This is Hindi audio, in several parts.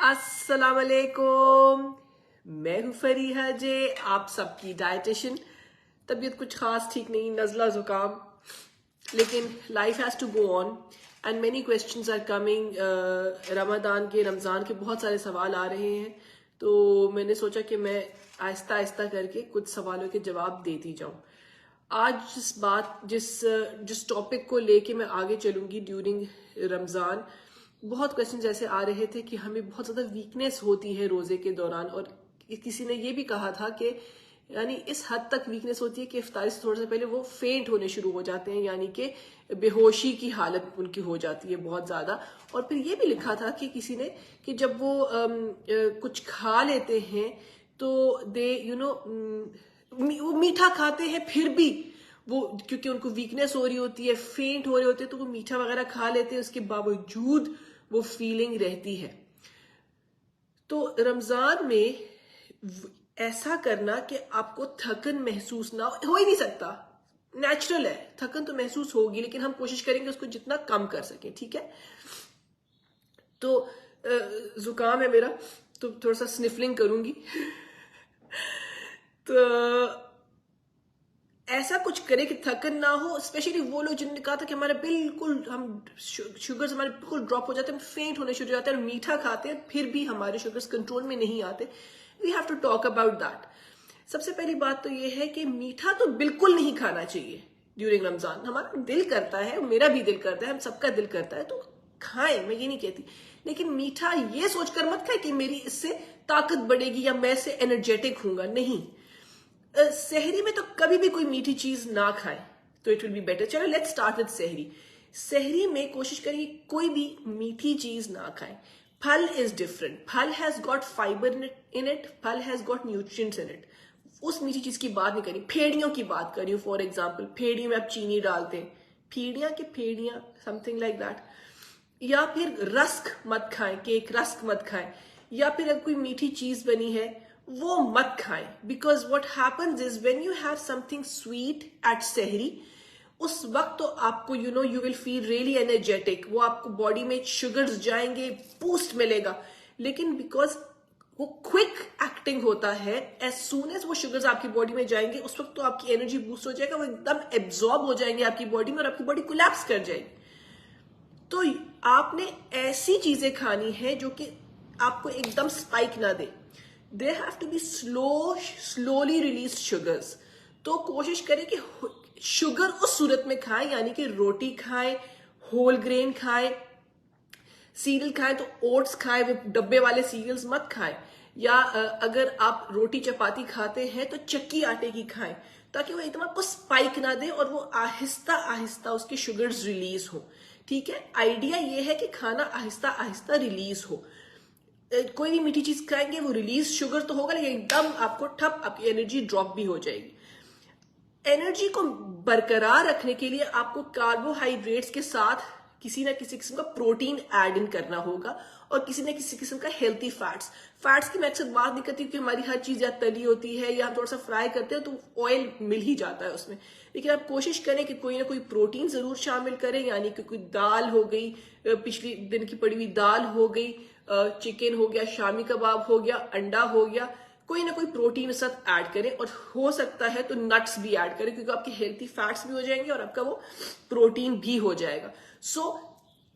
अस्सलाम वालेकुम। मैं हूँ फरीहा जे, आप सबकी डाइटिशियन। तबीयत कुछ खास ठीक नहीं, नज़ला ज़ुकाम, लेकिन life has to go on and many questions are coming. Ramzan के बहुत सारे सवाल आ रहे हैं, तो मैंने सोचा कि मैं आहिस्ता आहिस्ता करके कुछ सवालों के जवाब देती जाऊँ। आज जिस टॉपिक को लेके मैं आगे चलूंगी ड्यूरिंग रमज़ान, बहुत क्वेश्चंस ऐसे आ रहे थे कि हमें बहुत ज़्यादा वीकनेस होती है रोज़े के दौरान, और किसी ने ये भी कहा था कि यानी इस हद तक वीकनेस होती है कि इफ्तारी से थोड़ा सा पहले वो फेंट होने शुरू हो जाते हैं, यानी कि बेहोशी की हालत उनकी हो जाती है बहुत ज़्यादा। और फिर ये भी लिखा था कि किसी ने कि जब वो कुछ खा लेते हैं तो दे वो मीठा खाते हैं, फिर भी वो क्योंकि उनको वीकनेस हो रही होती है, फेंट हो रहे होते हैं, तो वो मीठा वगैरह खा लेते हैं, उसके बावजूद वो फीलिंग रहती है। तो रमजान में ऐसा करना कि आपको थकन महसूस ना हो ही नहीं सकता, नेचुरल है, थकन तो महसूस होगी, लेकिन हम कोशिश करेंगे उसको जितना कम कर सके, ठीक है। तो जुकाम है मेरा, तो थोड़ा सा स्निफलिंग करूंगी। तो ऐसा कुछ करे कि थकन ना हो, स्पेशली वो लोग जिन्होंने कहा था कि हमारे बिल्कुल हम शुगर्स हमारे बिल्कुल ड्रॉप हो जाते हैं, हम फेंट होने शुरू हो जाते हैं, और मीठा खाते हैं फिर भी हमारे शुगर्स कंट्रोल में नहीं आते। We have to talk about that. सबसे पहली बात तो ये है कि मीठा तो बिल्कुल नहीं खाना चाहिए ड्यूरिंग रमजान। हमारा दिल करता है, मेरा भी दिल करता है, हम सबका दिल करता है, तो खाएं, मैं ये नहीं कहती, लेकिन मीठा ये सोचकर मत खाए कि मेरी इससे ताकत बढ़ेगी या मैं इससे एनर्जेटिक हूंगा, नहीं। सहरी में तो कभी भी कोई मीठी चीज ना खाए तो इट विल बी बेटर। चलो लेट्स स्टार्ट विद सहरी। सहरी में कोशिश करिए कोई भी मीठी चीज ना खाए। Phal is different, phal has got fibre in it, phal has got nutrients in it. उस मीठी चीज की बात नहीं करी, फेड़ियों की बात करी। फॉर एग्जाम्पल, फेड़ियों में आप चीनी डालते हैं, फेड़ियां समथिंग लाइक दैट। या फिर रस्क मत खाएं, केक रस्क मत खाएं, या फिर अगर कोई मीठी चीज बनी है वो मत खाएं। Because what happens is when you have something sweet at सहरी, उस वक्त तो आपको you will feel really energetic, वो आपको बॉडी में शुगर्स जाएंगे, बूस्ट मिलेगा। लेकिन बिकॉज वो क्विक एक्टिंग होता है, एज सून एज वो शुगर्स आपकी बॉडी में जाएंगे उस वक्त तो आपकी एनर्जी बूस्ट हो जाएगा, वो एकदम एब्जॉर्ब हो जाएंगे आपकी बॉडी में और आपकी बॉडी कोलैप्स कर जाएगी। तो आपने ऐसी चीजें खानी है जो कि आपको एकदम स्पाइक ना दे। They have to be slowly release sugars. तो कोशिश करें कि शुगर उस सूरत में खाएं, यानी कि रोटी खाएं, होल ग्रेन खाएं, सीरियल खाएं तो ओट्स खाएं, वो डब्बे वाले सीरियल्स मत खाएं। या अगर आप रोटी चपाती खाते हैं तो चक्की आटे की खाएं, ताकि वो एकदम आपको स्पाइक ना दे और वो आहिस्ता आहिस्ता उसके शुगर्स रिलीज हो, ठीक है। आइडिया ये है कि खाना आहिस्ता आहिस्ता रिलीज हो। कोई भी मीठी चीज खाएंगे वो रिलीज शुगर तो होगा, लेकिन एकदम आपको ठप आपकी एनर्जी ड्रॉप भी हो जाएगी। एनर्जी को बरकरार रखने के लिए आपको कार्बोहाइड्रेट्स के साथ किसी ना किसी किस्म का प्रोटीन ऐड इन करना होगा, और किसी ना किसी किस्म का हेल्थी फैट्स की मैं अक्सर बात नहीं करती, क्योंकि हमारी हर चीज या तली होती है या हम थोड़ा सा फ्राई करते हैं तो ऑयल मिल ही जाता है उसमें। लेकिन आप कोशिश करें कि कोई ना कोई प्रोटीन जरूर शामिल करें, यानी कि कोई दाल हो गई, पिछली दिन की पड़ी हुई दाल हो गई, चिकन हो गया, शामी कबाब हो गया, अंडा हो गया, कोई ना कोई प्रोटीन के साथ ऐड करें। और हो सकता है तो नट्स भी ऐड करें, क्योंकि आपके हेल्थी फैट्स भी हो जाएंगे और आपका वो प्रोटीन भी हो जाएगा। So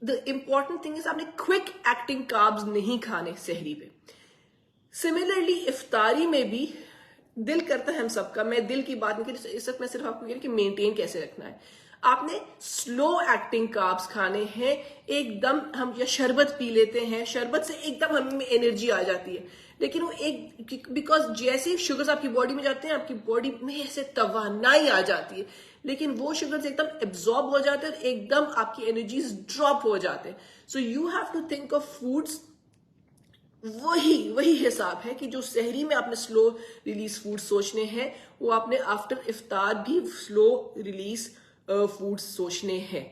the important thing is आपने क्विक एक्टिंग कार्ब्स नहीं खाने सहरी पे। सिमिलरली इफ्तारी में भी दिल करता है हम सबका, मैं दिल की बात नहीं करी इस वक्त, मैं सिर्फ आपको कह रही कि मेंटेन कैसे रखना है। आपने स्लो एक्टिंग कार्ब्स खाने हैं। एकदम हम या शरबत पी लेते हैं, शरबत से एकदम हमें एनर्जी आ जाती है, लेकिन वो एक बिकॉज जैसे ही शुगर्स आपकी बॉडी में जाते हैं आपकी बॉडी में ऐसे तवानाई आ जाती है, लेकिन वो शुगर्स एकदम एब्जॉर्ब हो जाते हैं और एकदम आपकी एनर्जीज ड्रॉप हो जाते हैं। So you have to think of foods. वही हिसाब है कि जो सहरी में आपने स्लो रिलीज फूड सोचने हैं, वो आपने आफ्टर इफ्तार भी स्लो रिलीज फूड सोचने हैं।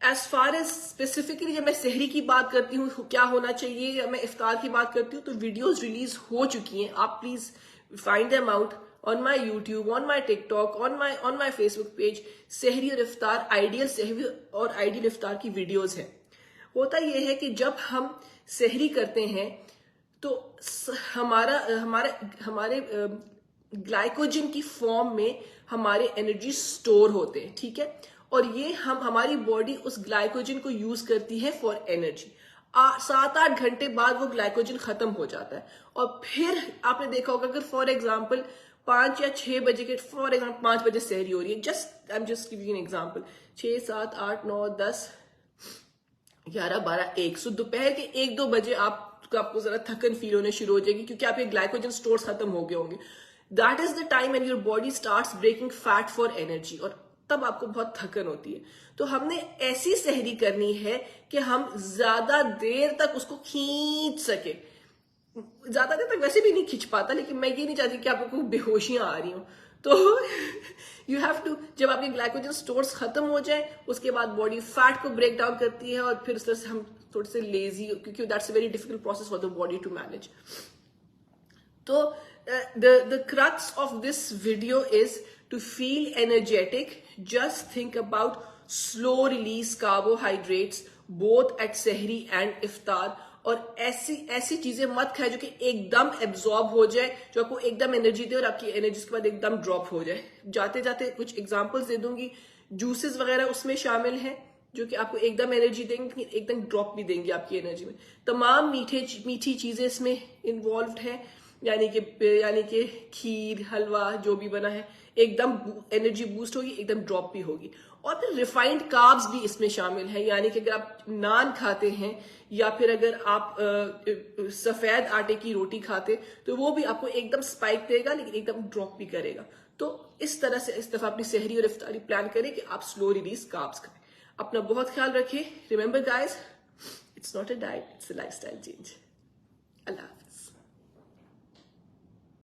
एज फार एज स्पेसिफिकली जब मैं सहरी की बात करती हूँ क्या होना चाहिए, या मैं इफ्तार की बात करती हूँ, तो वीडियोस रिलीज हो चुकी हैं, आप please find them out on my YouTube, on my TikTok, on my Facebook page. सहरी और इफ्तार, आइडियल सहरी और आइडियल इफ्तार की वीडियोज है। होता यह है कि जब हम सहरी करते हैं तो हमारे ग्लाइकोजन की फॉर्म में हमारे एनर्जी स्टोर होते हैं, ठीक है। और ये हमारी बॉडी उस ग्लाइकोजन को यूज करती है फॉर एनर्जी। 7-8 घंटे बाद वो ग्लाइकोजन खत्म हो जाता है और फिर आपने देखा होगा अगर फॉर एग्जाम्पल 5 या 6 बजे के, फॉर एग्जाम्पल 5 बजे सहरी हो रही है, I am just giving an example, 6, 7, 8, 9, 10, 11, 12, 1, सो दोपहर के 1-2 बजे आपको जरा थकन फील होने शुरू हो जाएगी क्योंकि आपके ग्लाइकोजन स्टोर्स खत्म हो गए होंगे। That is the time and your body starts breaking fat for energy, और तब आपको बहुत थकन होती है। तो हमने ऐसी सहरी करनी है कि हम ज्यादा देर तक उसको खींच सके। ज्यादा देर तक वैसे भी नहीं खींच पाता, लेकिन मैं ये नहीं चाहती कि आपको बेहोशियां आ रही हो। तो यू हैव टू, जब आपके ग्लाइकोजन स्टोर्स खत्म हो जाए उसके बाद बॉडी फैट को ब्रेक डाउन करती है और फिर उस तरह से हम थोड़े से लेजी, क्योंकि that's a very difficult process for the body to manage. तो the crux of this video is to feel energetic. Just think about slow release carbohydrates both at सहरी and इफ्तार, और ऐसी चीजें मत खाए जो कि एकदम एब्जॉर्ब हो जाए, जो आपको एकदम एनर्जी दे और आपकी एनर्जी उसके बाद एकदम ड्रॉप हो जाए। जाते जाते कुछ एग्जांपल्स दे दूंगी। जूसेस वगैरह उसमें शामिल हैं जो कि आपको एकदम एनर्जी देंगे, एकदम ड्रॉप भी देंगे आपकी एनर्जी में। तमाम मीठी चीजें इसमें इन्वॉल्व है, यानी कि खीर, हलवा जो भी बना है, एकदम एनर्जी बूस्ट होगी, एकदम ड्रॉप भी होगी। और फिर रिफाइंड कार्ब्स भी इसमें शामिल है, यानी कि अगर आप नान खाते हैं या फिर अगर आप सफेद आटे की रोटी खाते तो वो भी आपको एकदम स्पाइक देगा लेकिन एकदम ड्रॉप भी करेगा। तो इस तरह से इस दफा अपनी सहरी और इफ्तारी प्लान करें कि आप स्लो रिलीज कार्ब्स खाएं। अपना बहुत ख्याल रखें। Remember guys, it's not a diet, it's a lifestyle change.